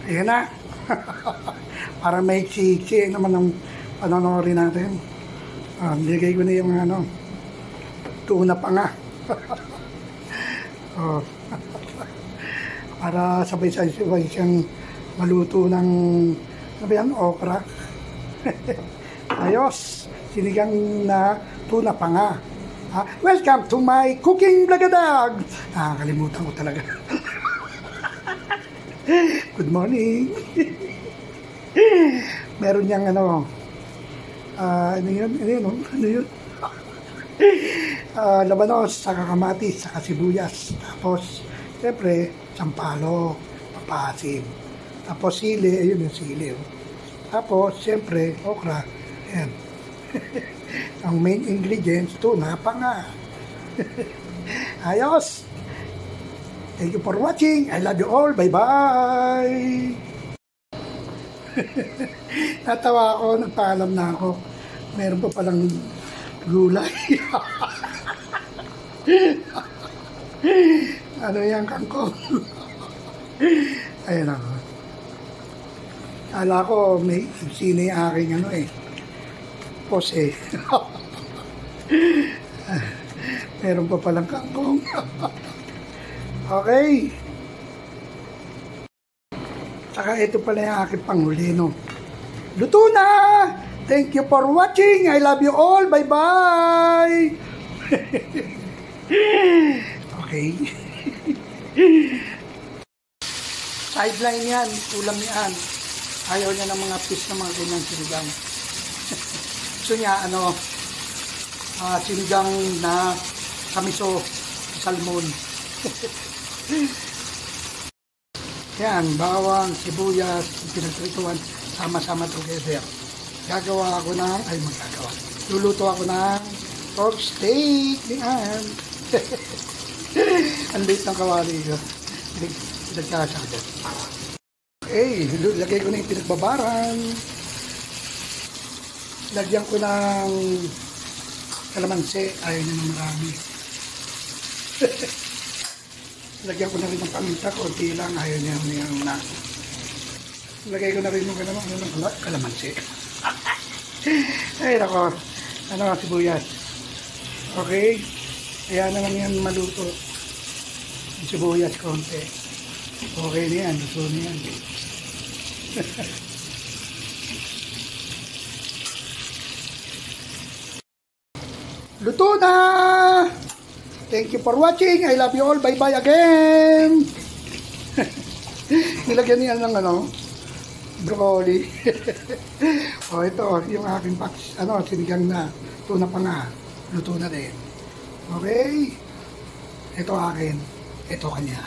Ayan na. Para may chiki naman ng panonorin natin. Nilagay ko na yung tuna pa nga. Para sabay-sabay siyang maluto ng okra. Ayos. Sinigang na tuna pa nga. Welcome to my cooking blagadag. Kalimutan ko talaga. Good morning. Meron niyang ano yun? Labanos, saka kamatis, saka sibuyas. Tapos, siyempre, sampalok, papasim. Tapos sili, ayun yung sili. Tapos, siyempre, okra. Ayan. Ang main ingredients, tuna pa nga. Ayos! Thank you for watching. I love you all. Bye-bye! Natawa ako, nagpaalam na ako. Meron pa palang gulay. Ano yan, kangkong? Ayun ako. Kala ko, may sino yung aking pose. Meron pa palang kangkong. Okay. Saka ito pala yung aking panghuli, no? Luto na! Thank you for watching. I love you all. Bye-bye. Okay. Sideline yan. Ulam yan. Ayaw niya ng mga fish na mga ganyang sinigang. Gusto niya, sinigang na kamiso, salmon. Yan, bawang, sibuyas, pinagprituan, sama-sama together. Luluto ako ng pork steak. Yan. Ang liit ng kawali ko. Pinagkasagad. Okay, lagay ko na yung pinagbabaran. Lagyan ko ng kalamansi. Ayaw na ng marami. Lagyan ko na rin ng paminta. Kunti lang. Ayaw niya na. Lagay ko na rin ng kalamansi. Ay, nako. Sibuyas. Okay. Kaya naman yan maluto. Sibuyas konti. Okay na yan. Luto na yan. Luto na! Thank you for watching. I love you all. Bye-bye again. Nilagyan niya ng broccoli. Ito, yung aking sinigang na tuna pa nga. Luto na din. Okay? Ito akin. Ito kanya.